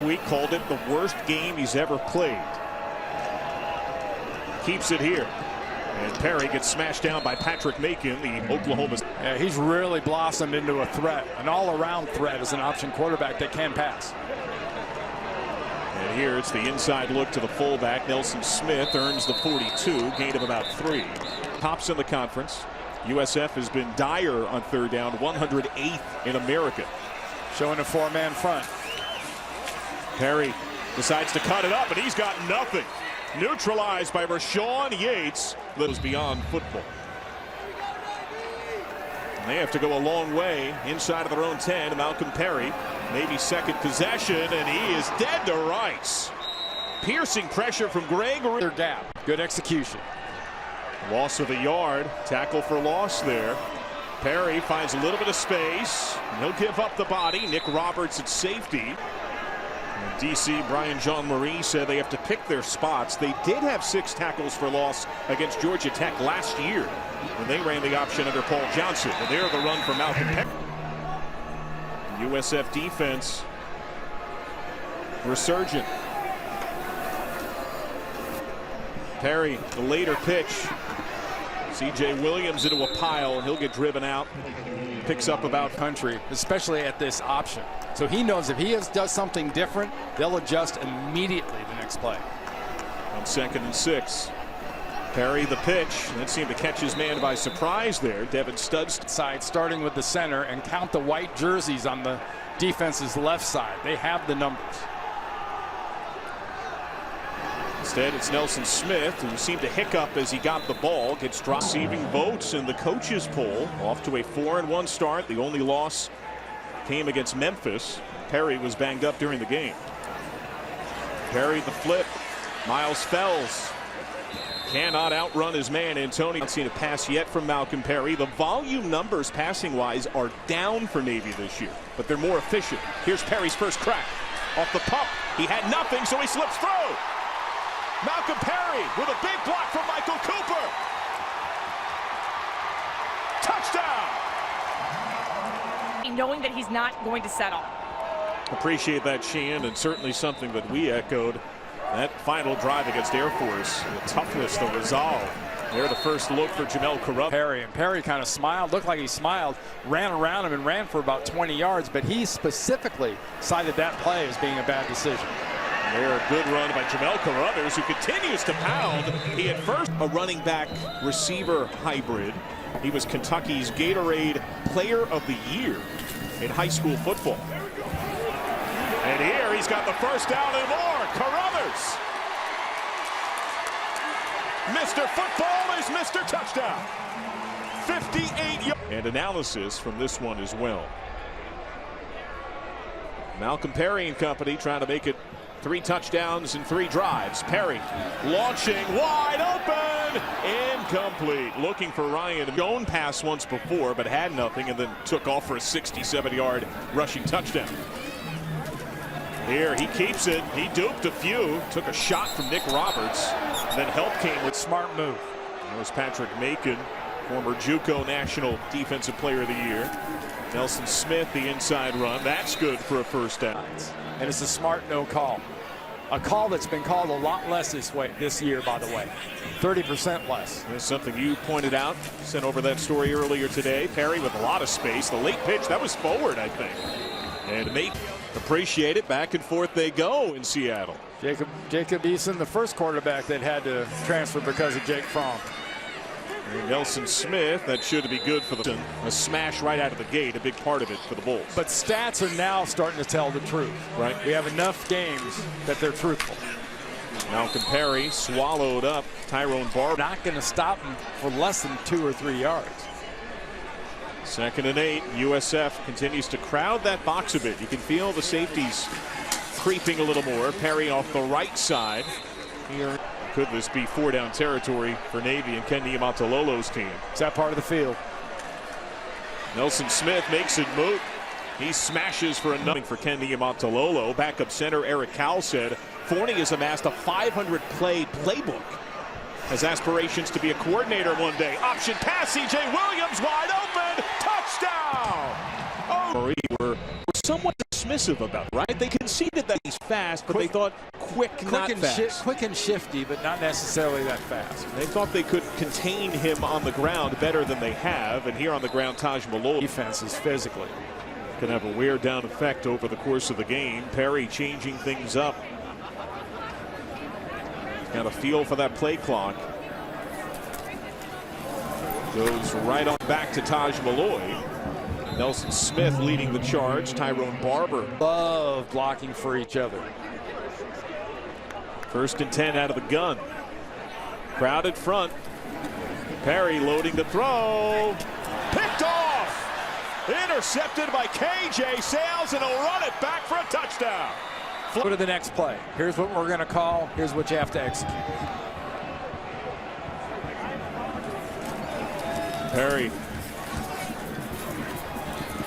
We called it the worst game he's ever played. Keeps it here. And Perry gets smashed down by Patrick Macon, the Oklahoma. Yeah, he's really blossomed into a threat, an all-around threat as an option quarterback that can pass. And here it's the inside look to the fullback. Nelson Smith earns the 42, gain of about 3. Tops in the conference. USF has been dire on third down, 108th in America. Showing a 4-man front. Perry decides to cut it up, and he's got nothing. Neutralized by Rashawn Yates. That was beyond football. And they have to go a long way inside of their own 10. Malcolm Perry, maybe second possession, and he is dead to rights. Piercing pressure from Greg. Their gap. Good execution. Loss of a yard. Tackle for loss there. Perry finds a little bit of space. He'll give up the body. Nick Roberts at safety. DC Brian Jean-Marie said they have to pick their spots. They did have 6 tackles for loss against Georgia Tech last year when they ran the option under Paul Johnson. And there the run for Malcolm Perry. USF defense resurgent. Perry, the later pitch. C.J. Williams into a pile, and he'll get driven out. Picks up about country, especially at this option. So he knows if he does something different, they'll adjust immediately the next play. On 2nd and 6. Perry the pitch. That seemed to catch his man by surprise there. Devin Stud's side, starting with the center, and count the white jerseys on the defense's left side. They have the numbers. Instead, it's Nelson Smith, who seemed to hiccup as he got the ball. Gets dropped. Receiving votes in the coaches poll. Off to a 4-1 start. The only loss came against Memphis. Perry was banged up during the game. Perry the flip. Miles Fells cannot outrun his man. Antonio. Not seen a pass yet from Malcolm Perry. The volume numbers passing-wise are down for Navy this year, but they're more efficient. Here's Perry's first crack. Off the pump. He had nothing, so he slips through. Malcolm Perry with a big block from Michael Cooper. Touchdown! Knowing that he's not going to settle. Appreciate that, Sheehan, and certainly something that we echoed. That final drive against Air Force, the toughness, the resolve. There, the first look for Jamel Carruthers. Perry kind of smiled, looked like he smiled, ran around him and ran for about 20 yards, but he specifically cited that play as being a bad decision. There, a good run by Jamel Carruthers, who continues to pound. He at first a running back receiver hybrid. He was Kentucky's Gatorade Player of the Year in high school football. And here he's got the first down and more. Carruthers. Mr. Football is Mr. Touchdown. 58 yards. And analysis from this one as well. Malcolm Perry and company trying to make it 3 touchdowns and 3 drives. Perry launching wide open. Incomplete. Looking for Ryan. Own pass once before, but had nothing, and then took off for a 67-yard rushing touchdown. Here he keeps it. He duped a few. Took a shot from Nick Roberts. Then help came with smart move. That was Patrick Macon, former JUCO National Defensive Player of the Year. Nelson Smith, the inside run. That's good for a first down. And it's a smart no call. A call that's been called a lot less this year, by the way. 30% less. That's something you pointed out. Sent over that story earlier today. Perry with a lot of space. The late pitch, that was forward, I think. And Macon appreciate it. Back and forth they go in Seattle. Jacob Eason, the first quarterback that had to transfer because of Jake Fromm. And Nelson Smith, that should be good for the a smash right out of the gate, a big part of it for the Bulls. But stats are now starting to tell the truth. Right. We have enough games that they're truthful. Malcolm Perry swallowed up Tyrone Barber. Not going to stop him for less than 2 or 3 yards. 2nd and 8. USF continues to crowd that box a bit. You can feel the safeties creeping a little more. Perry off the right side. Here. Could this be 4-down territory for Navy and Ken Niumatalolo's team? Is that part of the field? Nelson Smith makes it moot. He smashes for a nothing for Ken Niumatalolo. Backup center Eric Cowell said Forney has amassed a 500-play playbook. Has aspirations to be a coordinator one day. Option pass, C.J. Williams wide open. Touchdown! Oh, we're somewhat dismissive about it, right? They conceded that he's fast, but they thought quick not fast. Quick and shifty, but not necessarily that fast. They thought they could contain him on the ground better than they have, and here on the ground, Taj Malloy. Defense is physically Can have a wear down effect over the course of the game. Perry changing things up. Got a feel for that play clock. Goes right on back to Taj Malloy. Nelson Smith leading the charge. Tyrone Barber. love blocking for each other. 1st and 10 out of the gun. Crowded front. Perry loading to throw. Picked off. Intercepted by KJ Sales, and he'll run it back for a touchdown. Go to the next play. Here's what we're going to call. Here's what you have to execute. Perry.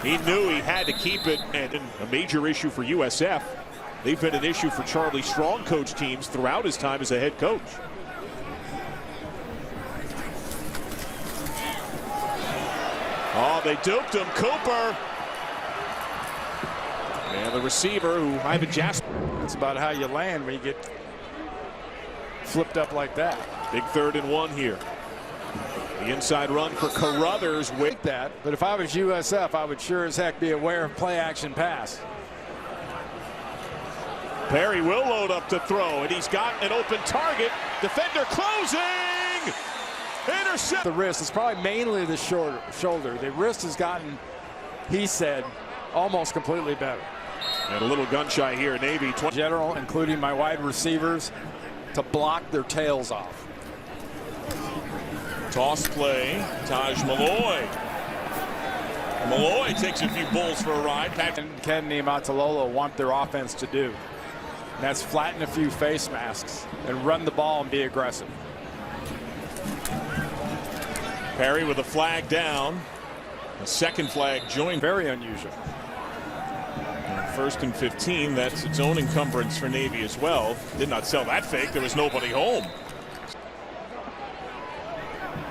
He knew he had to keep it, and a major issue for USF. They've been an issue for Charlie Strong coach teams throughout his time as a head coach. Oh, they duped him. Cooper. And the receiver, who Ivan Jasper. That's about how you land when you get flipped up like that. Big 3rd and 1 here. The inside run for Carruthers. With that, but if I was USF, I would sure as heck be aware of play action pass. Perry will load up to throw, and he's got an open target. Defender closing. Intercept. The wrist is probably mainly the shoulder. The wrist has gotten, he said, almost completely better. And a little gun shy here, Navy. General, including my wide receivers, to block their tails off. Toss play. Taj Malloy. Malloy takes a few bulls for a ride. And Kennedy and Matalolo want their offense to do. And that's flatten a few face masks and run the ball and be aggressive. Perry with a flag down. A second flag joined. Very unusual. 1st and 15. That's its own encumbrance for Navy as well. Did not sell that fake. There was nobody home.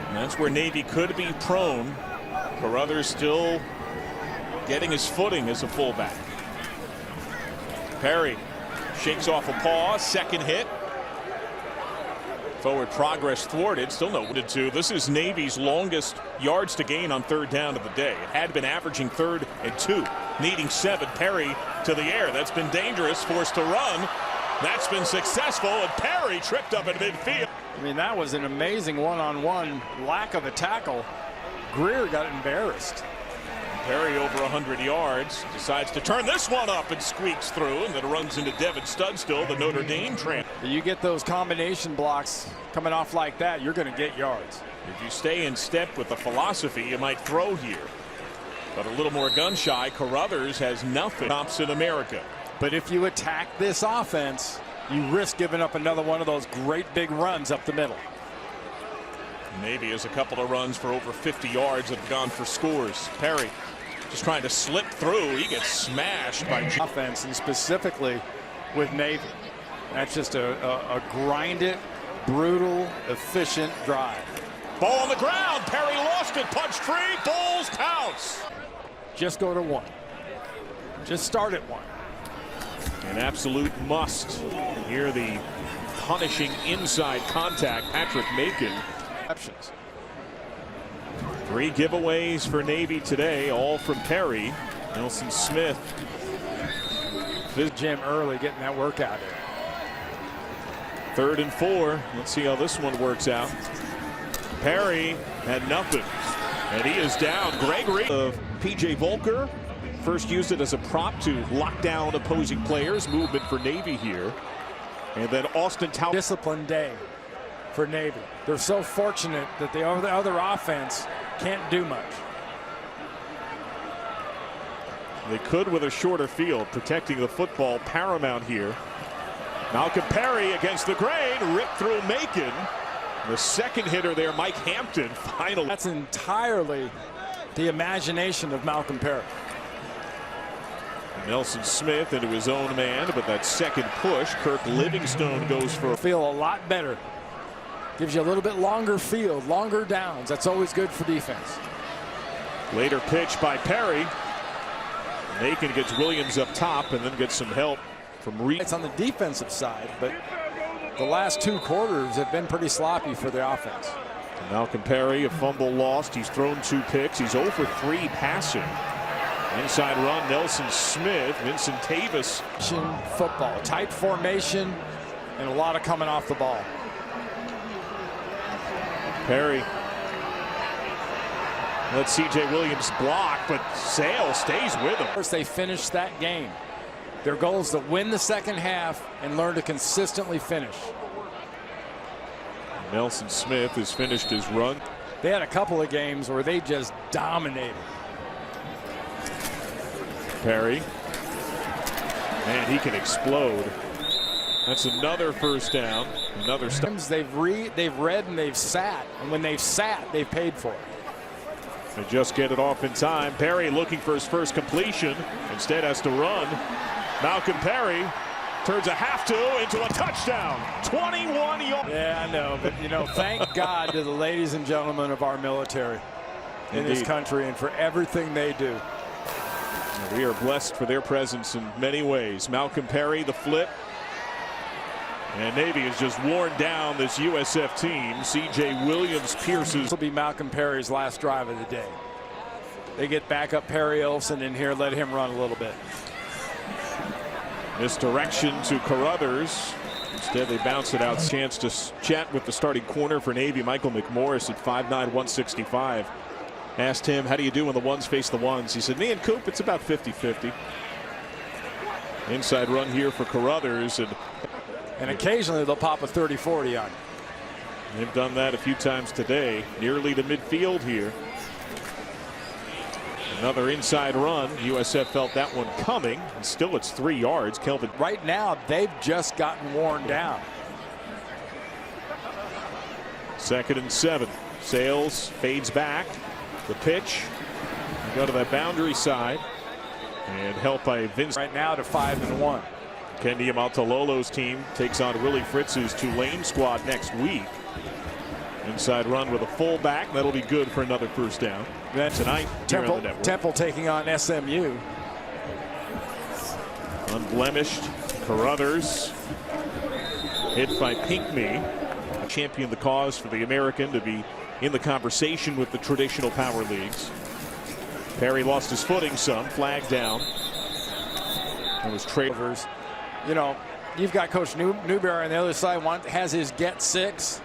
And that's where Navy could be prone. Carruthers still getting his footing as a fullback. Perry shakes off a paw. Second hit. Forward progress thwarted. Still noted to. This is Navy's longest yards to gain on 3rd down of the day. It had been averaging 3rd and 2, needing 7. Perry to the air. That's been dangerous. Forced to run. That's been successful, and Perry tripped up at midfield. I mean, that was an amazing one-on-one lack of a tackle. Greer got embarrassed. Perry over 100 yards, decides to turn this one up and squeaks through, and then runs into Devin Studstill, the Notre Dame transfer. You get those combination blocks coming off like that, you're going to get yards. If you stay in step with the philosophy, you might throw here. But a little more gun shy. Carruthers has nothing. Thompson America. But if you attack this offense, you risk giving up another one of those great big runs up the middle. Navy has a couple of runs for over 50 yards that have gone for scores. Perry just trying to slip through. He gets smashed by offense, and specifically with Navy. That's just a grinded, brutal, efficient drive. Ball on the ground. Perry lost it. Punched free. Bulls pounce. Just go to 1. Just start at 1. An absolute must. Here the punishing inside contact. Patrick Macon. 3 giveaways for Navy today, all from Perry. Nelson Smith. Jim early getting that workout in. 3rd and 4. Let's see how this one works out. Perry had nothing, and he is down. Gregory of P.J. Volker. First used it as a prop to lock down opposing players. Movement for Navy here. And then Austin Townsend. Disciplined day for Navy. They're so fortunate that the other offense can't do much. They could with a shorter field. Protecting the football paramount here. Malcolm Perry against the grain. Ripped through Macon. The second hitter there, Mike Hampton. Finally. That's entirely the imagination of Malcolm Perry. Nelson Smith into his own man, but that second push, Kirk Livingstone goes for a feel a lot better. Gives you a little bit longer field, longer downs. That's always good for defense. Later pitch by Perry. Macon gets Williams up top and then gets some help It's on the defensive side, but the last 2 quarters have been pretty sloppy for the offense. Malcolm Perry, a fumble lost. He's thrown 2 picks. He's 0 for 3 passing. Inside run, Nelson Smith, Vincent Davis. Football, tight formation, and a lot of coming off the ball. Perry let C.J. Williams block, but Sale stays with him. First, they finished that game. Their goal is to win the second half and learn to consistently finish. Nelson Smith has finished his run. They had a couple of games where they just dominated. Perry, and he can explode. That's another first down. Another stop. They've read and they've sat, and when they've sat, they've paid for it. They just get it off in time. Perry looking for his first completion. Instead has to run. Malcolm Perry turns a have to into a touchdown. 21 yards. Yeah, I know, but you know, thank God to the ladies and gentlemen of our military in this country and for everything they do. We are blessed for their presence in many ways. Malcolm Perry, the flip. And Navy has just worn down this USF team. C.J. Williams pierces. This will be Malcolm Perry's last drive of the day. They get back up Perry Olsen in here, let him run a little bit. Misdirection to Carruthers. Instead, they bounce it out. Chance to chat with the starting corner for Navy, Michael McMorris, at 5'9", 165. Asked him, how do you do when the ones face the ones? He said, me and Coop, it's about 50-50. Inside run here for Carruthers. And occasionally they'll pop a 30-40 on you. They've done that a few times today. Nearly to midfield here. Another inside run. USF felt that one coming. And still it's 3 yards. Kelvin. Right now they've just gotten worn down. 2nd and 7. Sales fades back. The pitch. They go to that boundary side. And help by Vince. Right now to 5-1. Kendi Amaltalolo's team takes on Willie Fritz's Tulane squad next week. Inside run with a fullback. That'll be good for another first down. Then tonight here on the network. Temple taking on SMU. Unblemished. Carruthers hit by Pinkney. Champion the cause for the American to be in the conversation with the traditional power leagues. Perry lost his footing some. Flag down. It was Travers. You know, you've got Coach Newberry on the other side. Has his get 6.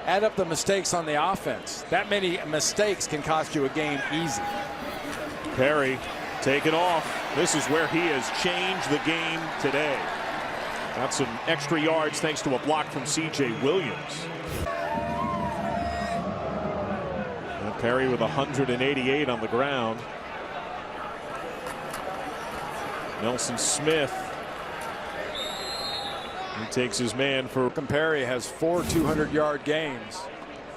Add up the mistakes on the offense. That many mistakes can cost you a game easy. Perry taken off. This is where he has changed the game today. Got some extra yards thanks to a block from C.J. Williams. And Perry with 188 on the ground. Nelson Smith. He takes his man for. Perry has 4 200-yard games.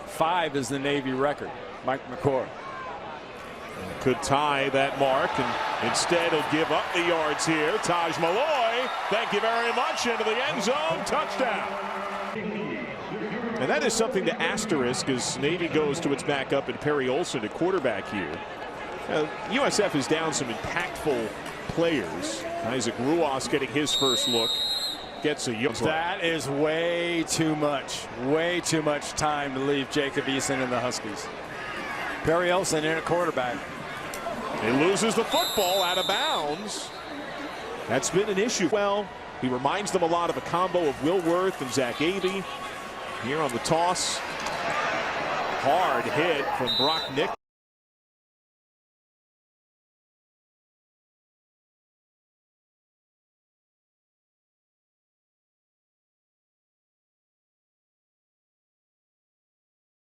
5 is the Navy record. Mike McCord could tie that mark, and instead he'll give up the yards here. Taj Malloy, thank you very much, into the end zone, touchdown. And that is something to asterisk as Navy goes to its backup and Perry Olsen at quarterback here. USF is down some impactful players. Isaac Ruas getting his first look. Gets a yard. That is way too much time to leave Jacob Eason and the Huskies. Perry Olsen in at quarterback. He loses the football out of bounds. That's been an issue. Well, he reminds them a lot of a combo of Will Worth and Zach Avey. Here on the toss. Hard hit from Brock Nick.